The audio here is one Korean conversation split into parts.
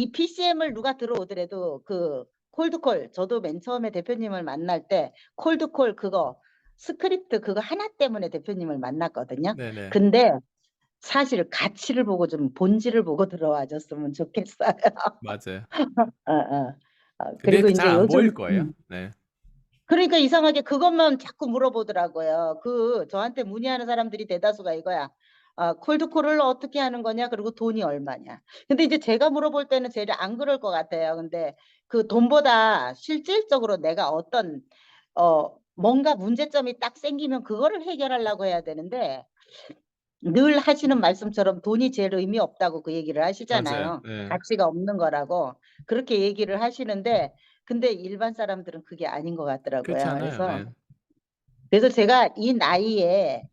이 PCM을 누가 들어오더라도 그 콜드콜, 저도 맨 처음에 대표님을 만날 때 콜드콜 그거 스크립트 그거 하나 때문에 대표님을 만났거든요. 네네. 근데 사실 가치를 보고 좀 본질을 보고 들어와 줬으면 좋겠어요. 맞아요. 어, 어. 근데 그리고 잘 이제 안 요즘 보일 거예요. 네. 그러니까 이상하게 그것만 자꾸 물어보더라고요. 그 저한테 문의하는 사람들이 대다수가 이거야. 콜드콜을 어떻게 하는 거냐? 그리고 돈이 얼마냐? 근데 이제 제가 물어볼 때는 제일 안 그럴 것 같아요. 근데 그 돈보다 실질적으로 내가 어떤 뭔가 문제점이 딱 생기면 그거를 해결하려고 해야 되는데 늘 하시는 말씀처럼 돈이 제일 의미 없다고 그 얘기를 맞아요. 하시잖아요. 네. 가치가 없는 거라고. 그렇게 얘기를 하시는데 근데 일반 사람들은 그게 아닌 것 그렇지 같더라고요. 않아요. 네. 그래서 제가 이 나이에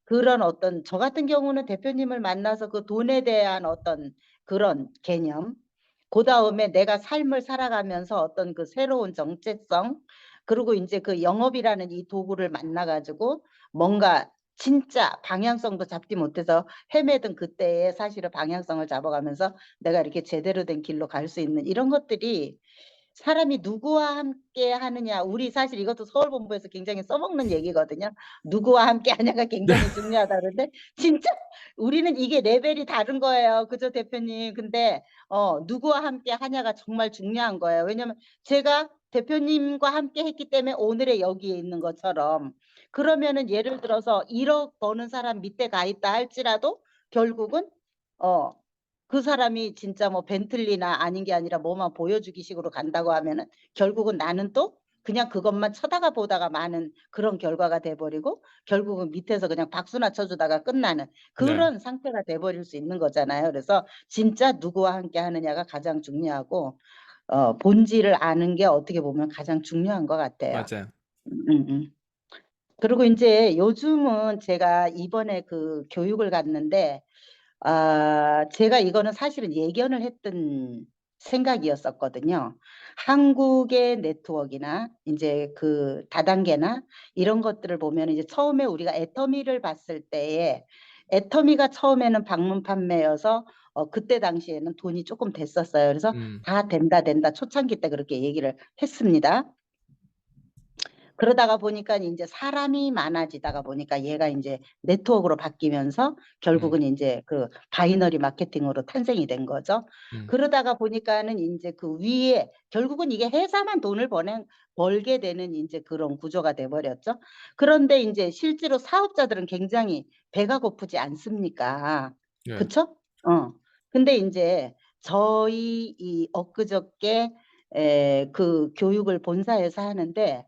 그런 어떤 저 같은 경우는 대표님을 만나서 그 돈에 대한 어떤 그런 개념, 그다음에 내가 삶을 살아가면서 어떤 그 새로운 정체성, 그리고 이제 그 영업이라는 이 도구를 만나 가지고 뭔가 진짜 방향성도 잡지 못해서 헤매던 그때에 사실은 방향성을 잡아가면서 내가 이렇게 제대로 된 길로 갈 수 있는 이런 것들이 사람이 누구와 함께 하느냐. 우리 사실 이것도 서울본부에서 굉장히 써먹는 얘기거든요. 누구와 함께 하냐가 네. 굉장히 중요하다 그러는데 진짜 우리는 이게 레벨이 다른 거예요. 그죠, 대표님? 근데 누구와 함께 하냐가 정말 중요한 거예요. 왜냐면 제가 대표님과 함께 했기 때문에 오늘의 여기에 있는 것처럼 그러면은 예를 들어서 1억 버는 사람 밑에 가 있다 할지라도 결국은 어 그 사람이 진짜 뭐 벤틀리나 아닌 게 아니라 뭐만 보여주기 식으로 간다고 하면은 결국은 나는 또 그냥 그것만 쳐다가 보다가 마는 그런 결과가 돼 버리고 결국은 밑에서 그냥 박수나 쳐 주다가 끝나는 네. 그런 상태가 돼 버릴 수 있는 거잖아요. 그래서 진짜 누구와 함께 하느냐가 가장 중요하고 본질을 아는 게 어떻게 보면 가장 중요한 것 같아요. 맞아요. 음음. 그리고 인제 요즘은 제가 이번에 그 교육을 갔는데 제가 이거는 사실은 예견을 했던 생각이었었거든요. 한국의 네트워크나 인제 그 다단계나 이런 것들을 보면은 이제 처음에 우리가 애터미를 봤을 때에 애터미가 처음에는 방문 판매여서 그때 당시에는 돈이 쪼끔 됐었어요. 그래서 음. "다 된다, 된다." 초창기 때 그렇게 얘기를 했습니다. 그러다가 보니까 인제 사람이 많아지다가 보니까 얘가 인제 네트워크로 바뀌면서 음. 결국은 인제 그 바이너리 마케팅으로 탄생이 된 거죠. 음. 그러다가 보니까는 인제 그 위에 결국은 이게 회사만 돈을 벌게 되는 인제 그런 구조가 돼 버렸죠. 그런데 인제 실제로 사업자들은 굉장히 배가 고프지 않습니까? 네. 그쵸? 근데 인제 저희 이 엊그저께 그 교육을 본사에서 하는데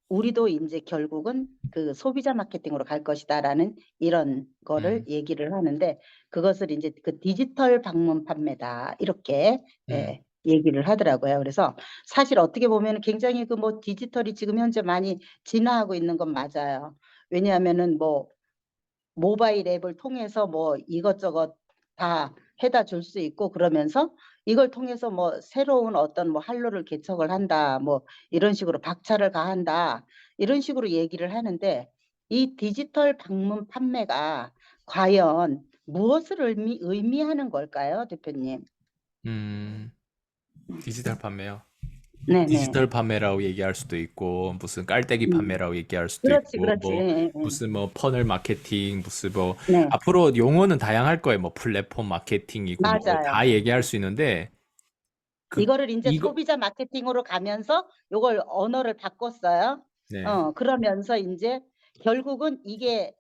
우리도 인제 결국은 그 "소비자 마케팅으로 갈 것이다."라는 이런 거를 음. 얘기를 하는데 그것을 인제 그 "디지털 방문 판매다." 이렇게 음. 얘기를 하더라고요. 그래서 사실 어떻게 보면은 굉장히 그 뭐 디지털이 지금 현재 많이 진화하고 있는 건 맞아요. 왜냐하면은 뭐 모바일 앱을 통해서 뭐 이것저것 다 해다 줄 수 있고 그러면서 이걸 통해서 뭐 새로운 어떤 뭐 "활로를 개척을 한다." 뭐 이런 식으로 "박차를 가한다." 이런 식으로 얘기를 하는데 이 디지털 방문 판매가 과연 무엇을 의미하는 걸까요, 대표님? 음. 음. 디지털 판매요. 네네. 디지털 판매라고 얘기할 수도 있고 무슨 깔때기 음. 판매라고 얘기할 수도 그렇지, 있고 그렇지. 뭐 예예예. 무슨 뭐 퍼널 마케팅 무슨 뭐 네. 앞으로 용어는 다양할 거예요. 뭐 플랫폼 마케팅이고 뭐 맞아요. 다 얘기할 수 있는데 그 이거를 인제 이거 소비자 마케팅으로 가면서 요걸 언어를 바꿨어요. 네. 그러면서 인제 결국은 이게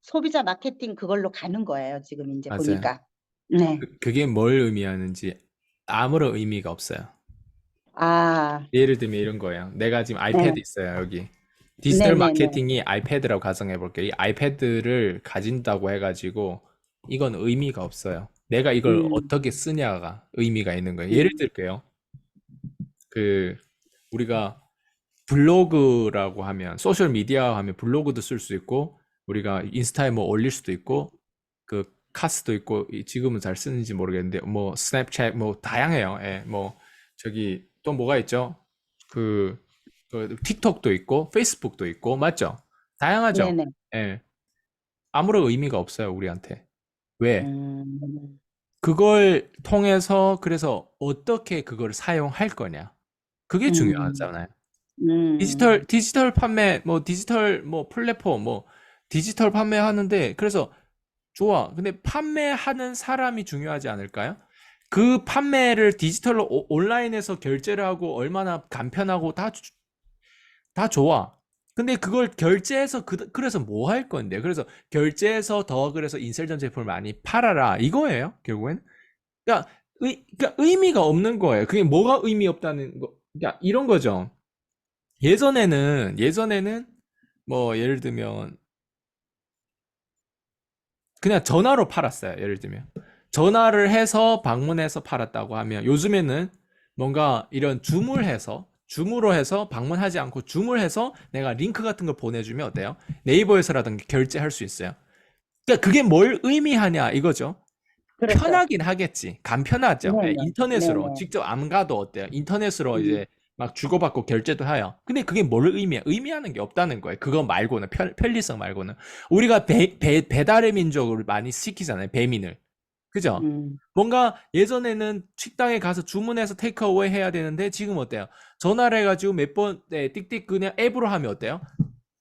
소비자 마케팅 그걸로 가는 거예요, 지금 인제 맞아요. 보니까. 네. 그게 뭘 의미하는지 아무런 의미가 없어요. 아. 예를 들면 이런 거예요. 내가 지금 아이패드 네. 있어요, 여기. 디지털 네네네. 마케팅이 아이패드라고 가정해 볼게요. 이 아이패드를 가진다고 해 가지고 이건 의미가 없어요. 내가 이걸 음. 어떻게 쓰냐가 의미가 있는 거예요. 예를 음. 들게요. 그 우리가 블로그라고 하면 소셜 미디어 하면 블로그도 쓸 수 있고 우리가 인스타에 뭐 올릴 수도 있고 그 카스도 있고 지금은 잘 쓰는지 모르겠는데 뭐 스냅챗 뭐 다양해요. 예, 뭐 저기 또 뭐가 있죠? 그, 그 틱톡도 있고 페이스북도 있고 맞죠? 다양하죠. 네네. 예, 아무런 의미가 없어요 우리한테. 왜? 음. 그걸 통해서 그래서 어떻게 그걸 사용할 거냐. 그게 음, 중요하잖아요. 음, 디지털 판매, 뭐 디지털 뭐 플랫폼, 뭐 디지털 판매하는데 그래서 좋아. 근데 판매하는 사람이 중요하지 않을까요? 그 판매를 디지털로 온라인에서 결제를 하고 얼마나 간편하고 다 좋아. 근데 그걸 결제해서 그래서 뭐 할 건데? 그래서 결제해서 더 그래서 인셀전 제품을 많이 팔아라 이거예요. 결국엔. 그러니까 의미가 없는 거예요. 그게 뭐가 의미 없다는 거. 그러니까 이런 거죠. 예전에는 뭐 예를 들면 그냥 전화로 팔았어요. 예를 들면 전화를 해서 방문해서 팔았다고 하면 요즘에는 뭔가 이런 줌으로 해서 방문하지 않고 줌을 해서 내가 링크 같은 걸 보내주면 어때요? 네이버에서라든가 결제할 수 있어요. 그러니까 그게 뭘 의미하냐 이거죠. 그렇죠. 편하긴 하겠지. 간편하죠. 예, 네네, 인터넷으로 네네. 직접 안 가도 어때요? 인터넷으로 음, 이제 막 주고받고 결제도 해요. 근데 그게 뭘 의미해? 의미하는 게 없다는 거예요. 그거 말고는 편리성 말고는 우리가 배달의 민족을 많이 시키잖아요. 배민을. 그죠? 음, 뭔가 예전에는 식당에 가서 주문해서 테이크어웨이 해야 되는데 지금 어때요? 전화를 해가지고 몇 번, 네, 띡띡 그냥 앱으로 하면 어때요?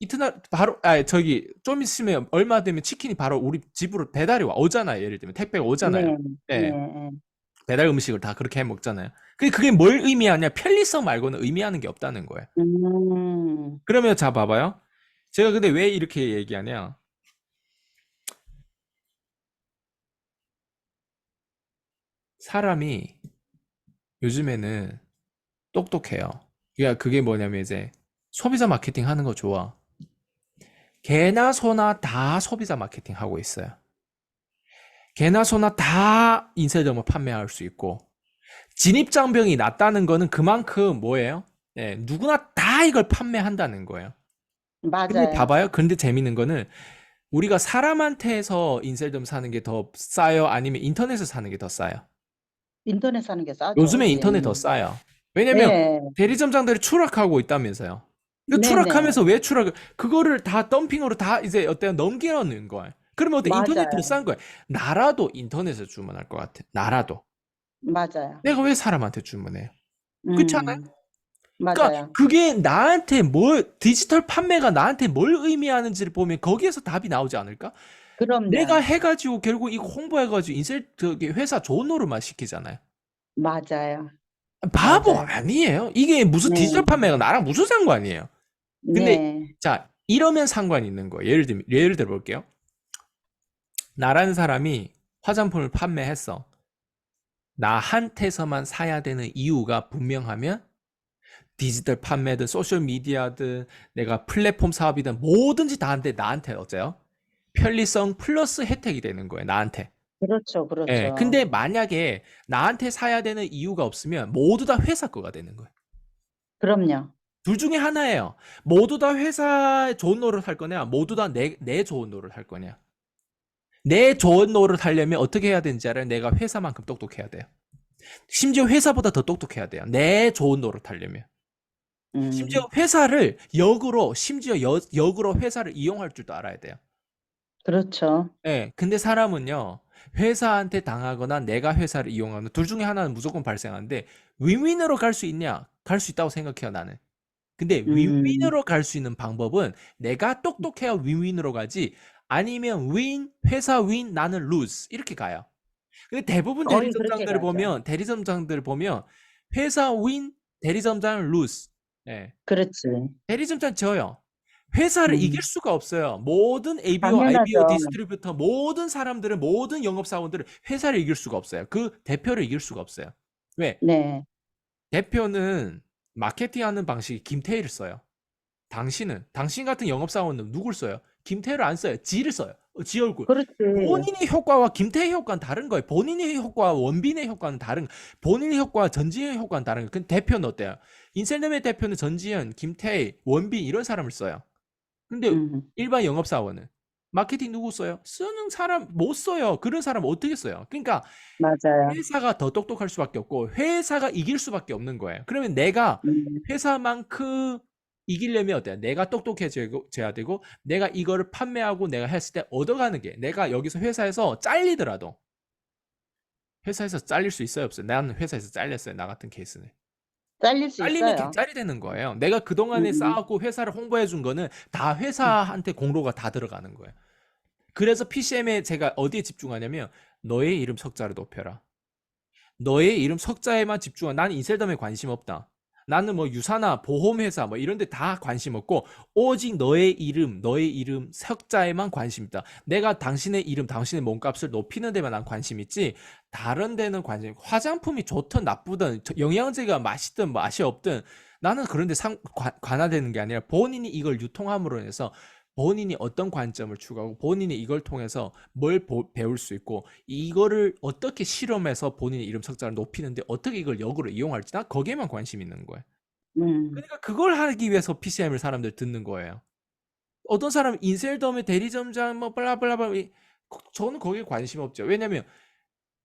이튿날 바로 저기 좀 있으면 얼마 되면 치킨이 바로 우리 집으로 배달이 오잖아요. 예를 들면 택배가 오잖아요. 네, 예. 네. 배달 음식을 다 그렇게 해 먹잖아요. 근데 그게 뭘 의미하냐? 편리성 말고는 의미하는 게 없다는 거예요. 음, 그러면 자 봐봐요. 제가 근데 왜 이렇게 얘기하냐? 사람이 요즘에는 똑똑해요. 그러니까 그게 뭐냐면 이제 소비자 마케팅 하는 거 좋아. 개나 소나 다 소비자 마케팅 하고 있어요. 개나 소나 다 인쇄점을 판매할 수 있고 진입장벽이 낮다는 거는 그만큼 뭐예요? 네, 누구나 다 이걸 판매한다는 거예요. 근데 맞아요. 봐봐요. 근데 재밌는 거는 우리가 사람한테서 인셀점 사는 게 더 싸요? 아니면 인터넷에서 사는 게 더 싸요? 인터넷 사는 게 싸죠, 요즘에 인터넷 더 당연히. 싸요. 왜냐면 네, 대리점장들이 추락하고 있다면서요. 그 네네. 추락하면서 왜 그거를 다 덤핑으로 다 이제 어때요? 넘기려는 거예요. 그러면 어때? 인터넷 더 맞아요. 싼 거예요. 나라도 인터넷에서 주문할 것 같아. 나라도. 맞아요. 내가 왜 사람한테 주문해요? 그렇지 않아요? 음, 그러니까 맞아요. 그게 나한테 디지털 판매가 나한테 뭘 의미하는지를 보면 거기에서 답이 나오지 않을까? 내가 그럼요. 해가지고 결국 이거 홍보해가지고 저기 회사 좋은 노릇만 시키잖아요. 맞아요. 바보 맞아요. 아니에요. 이게 무슨 디지털 네, 판매가 나랑 무슨 상관이에요. 근데 네. 자 이러면 상관이 있는 거예요. 예를 들어 볼게요. 나라는 사람이 화장품을 판매했어. 나한테서만 사야 되는 이유가 분명하면 디지털 판매든 소셜 미디어든 내가 플랫폼 사업이든 뭐든지 나한테 어째요? 편리성 플러스 혜택이 되는 거예요. 나한테. 그렇죠, 예. 그렇죠. 근데 만약에 나한테 사야 되는 이유가 없으면 모두 다 회사 거가 되는 거예요. 그럼요. 둘 중에 하나예요. 모두 다 회사의 좋은 노릇 할 거냐, 모두 다 내 좋은 노릇 할 거냐. 내 좋은 노릇 하려면 어떻게 해야 되는지 알아요? 내가 회사만큼 똑똑해야 돼요. 심지어 회사보다 더 똑똑해야 돼요. 내 좋은 노릇 하려면. 심지어 음, 회사를 심지어 역으로 회사를 이용할 줄도 알아야 돼요. 그렇죠. 예. 근데 사람은요, 회사한테 당하거나 내가 회사를 이용하는 둘 중에 하나는 무조건 발생하는데, 윈윈으로 갈 수 있냐? 갈 수 있다고 생각해요, 나는. 근데 음, 윈윈으로 갈 수 있는 방법은 내가 똑똑해야 윈윈으로 가지, 아니면 회사 윈, 나는 루즈. 이렇게 가요. 근데 대부분 거의 그렇게 가죠. 대리점장들을 보면, 회사 윈, 대리점장 루즈. 예. 그렇지. 대리점장 져요. 회사를 이길 음, 수가 없어요. 모든 ABO, IBO 당연하죠. 디스트리뷰터, 모든 사람들은, 모든 영업사원들은 회사를 이길 수가 없어요. 그 대표를 이길 수가 없어요. 왜? 네, 대표는 마케팅하는 방식이 김태희를 써요. 당신 같은 영업사원은 누굴 써요? 김태희를 안 써요. 지를 써요. 지 얼굴. 그렇지. 본인의 효과와 김태희 효과는 다른 거예요. 본인의 효과와 원빈의 효과는 다른 거예요. 본인의 효과와 전지현의 효과는 다른 거예요. 근데 대표는 어때요? 인셀렘의 대표는 전지현, 김태희, 원빈 이런 사람을 써요. 근데 음, 일반 영업사원은 마케팅 누구 써요? 쓰는 사람 못 써요. 그런 사람 어떻게 써요? 그러니까 맞아요. 회사가 더 똑똑할 수밖에 없고 회사가 이길 수밖에 없는 거예요. 그러면 내가 음, 회사만큼 이기려면 어때요? 내가 똑똑해져야 되고 내가 이거를 판매하고 내가 했을 때 얻어가는 게 내가 여기서 회사에서 잘리더라도 회사에서 잘릴 수 있어요, 없어요? 나는 회사에서 잘렸어요. 나 같은 케이스는. 잘릴 수 잘리면 있어요. 객살이 되는 거예요. 내가 그동안에 음, 쌓았고 회사를 홍보해 준 거는 다 음, 회사한테 공로가 다 들어가는 거예요. 그래서 PCM에 제가 어디에 집중하냐면 너의 이름 석자를 높여라. 너의 이름 석자에만 집중하. 나는 인셀덤에 관심 없다. 나는 뭐 유사나 보험회사 뭐 이런 데 다 관심 없고 오직 너의 이름 석자에만 관심 있다. 내가 당신의 이름, 당신의 몸값을 높이는 데만 난 관심 있지 다른 데는 관심. 화장품이 좋든 나쁘든 영양제가 맛있든 맛이 없든 나는 그런 데 관화되는 게 아니라 본인이 이걸 유통함으로 인해서 본인이 어떤 관점을 추구하고 본인이 이걸 통해서 뭘 배울 수 있고 이거를 어떻게 실험해서 본인의 이름 석자를 높이는데 어떻게 이걸 역으로 이용할지 나 거기에만 관심 있는 거예요. 음, 그러니까 그걸 하기 위해서 PCM을 사람들 듣는 거예요. 어떤 사람 인셀덤의 대리점장 뭐 블라블라블 저는 거기에 관심 없죠. 왜냐면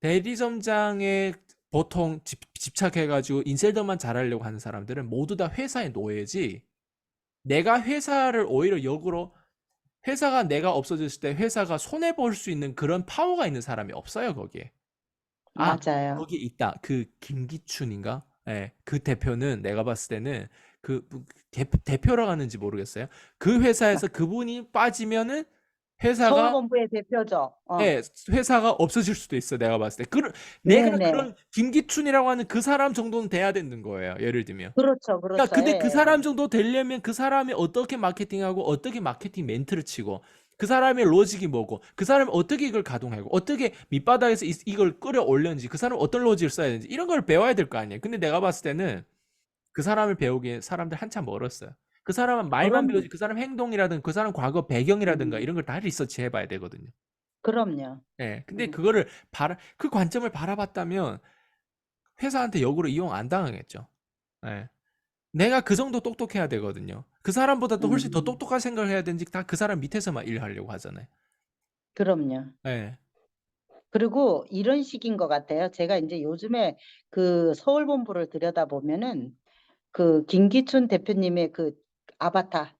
대리점장에 보통 집착해가지고 인셀덤만 잘하려고 하는 사람들은 모두 다 회사의 노예지 내가 회사를 오히려 역으로 회사가 내가 없어졌을 때 회사가 손해 볼 수 있는 그런 파워가 있는 사람이 없어요, 거기에. 아, 맞아요. 거기 있다. 그 김기춘인가? 예. 그 대표는 내가 봤을 때는 뭐 대표라고 하는지 모르겠어요. 그 회사에서 그분이 빠지면은 회사가 서울본부의 대표죠. 예, 회사가 없어질 수도 있어. 내가 봤을 때. 내가 네네. 그런 김기춘이라고 하는 그 사람 정도는 돼야 되는 거예요. 예를 들면. 그렇죠, 그러니까 그렇죠. 예, 근데 그 예. 사람 정도 되려면 그 사람이 어떻게 마케팅하고 어떻게 마케팅 멘트를 치고 그 사람의 로직이 뭐고 그 사람이 어떻게 이걸 가동하고 어떻게 밑바닥에서 이걸 끌어올렸는지 그 사람은 어떤 로직을 써야 되는지 이런 걸 배워야 될 거 아니에요. 근데 내가 봤을 때는 그 사람을 배우기에 사람들 한참 멀었어요. 그 사람은 말만 그럼, 배우지 그 사람 행동이라든가 그 사람 과거 배경이라든가 음, 이런 걸 다 리서치 해봐야 되거든요. 그럼요. 예. 근데 음, 그거를 그 관점을 바라봤다면 회사한테 역으로 이용 안 당하겠죠. 예. 내가 그 정도 똑똑해야 되거든요. 그 사람보다도 훨씬 더 음, 똑똑한 생각을 해야 되는지 다 그 사람 밑에서만 일하려고 하잖아요. 그럼요. 예. 그리고 이런 식인 것 같아요. 제가 이제 요즘에 그 서울본부를 들여다보면은 그 김기춘 대표님의 그 아바타,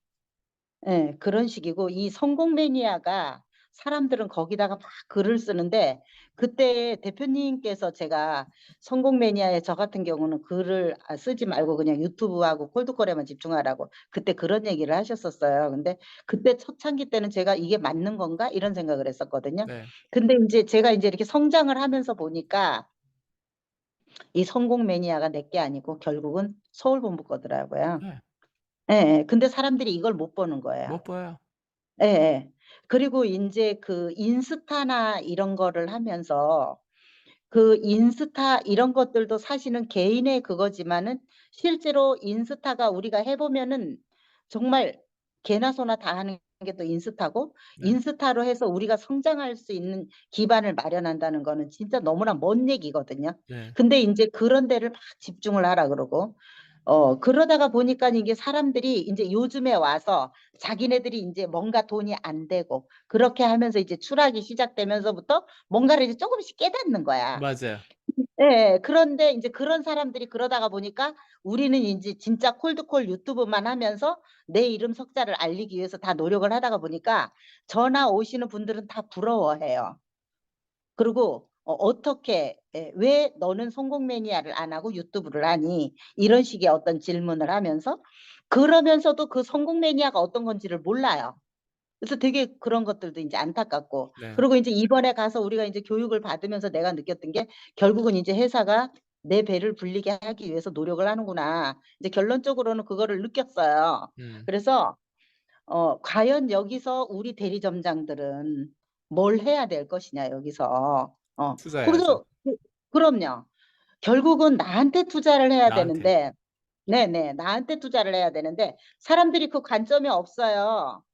예, 그런 식이고 이 성공 매니아가 사람들은 거기다가 막 글을 쓰는데 그때 대표님께서 제가 성공 매니아의 저 같은 경우는 글을 쓰지 말고 그냥 유튜브하고 콜드콜에만 집중하라고 그때 그런 얘기를 하셨었어요. 근데 그때 초창기 때는 제가 이게 맞는 건가 이런 생각을 했었거든요. 네. 근데 이제 제가 이제 이렇게 성장을 하면서 보니까 이 성공 매니아가 내 게 아니고 결국은 서울본부 거더라고요. 네. 예, 예. 근데 사람들이 이걸 못 보는 거예요. 못 봐요. 예, 예. 그리고 인제 그 인스타나 이런 거를 하면서 그 인스타 이런 것들도 사실은 개인의 그거지만은 실제로 인스타가 우리가 해 보면은 정말 개나 소나 다 하는 게 또 인스타고 네. 인스타로 해서 우리가 성장할 수 있는 기반을 마련한다는 거는 진짜 너무나 먼 얘기거든요. 네. 근데 인제 그런 데를 막 집중을 하라 그러고 그러다가 보니까 이게 사람들이 인제 요즘에 와서 자기네들이 인제 뭔가 돈이 안 되고 그렇게 하면서 이제 추락이 시작되면서부터 뭔가를 이제 쪼금씩 깨닫는 거야. 맞아요. 예. 그런데 인제 그런 사람들이 그러다가 보니까 우리는 인제 진짜 콜드콜 유튜브만 하면서 내 이름 석자를 알리기 위해서 다 노력을 하다가 보니까 전화 오시는 분들은 다 부러워해요. 그리고 어떻게 "왜 너는 성공 매니아를 안 하고 유튜브를 하니?" 이런 식의 어떤 질문을 하면서 그러면서도 그 성공 매니아가 어떤 건지를 몰라요. 그래서 되게 그런 것들도 인제 안타깝고 네. 그리고 인제 이번에 가서 우리가 인제 교육을 받으면서 내가 느꼈던 게 결국은 인제 '회사가 내 배를 불리게 하기 위해서 노력을 하는구나.' 이제 결론적으로는 그거를 느꼈어요. 음. 그래서 과연 여기서 우리 대리점장들은 뭘 해야 될 것이냐 여기서. 투자해야죠. 거기서 그럼요. 결국은 나한테 투자를 해야 나한테. 되는데 네네. 나한테 투자를 해야 되는데 사람들이 그 관점이 없어요.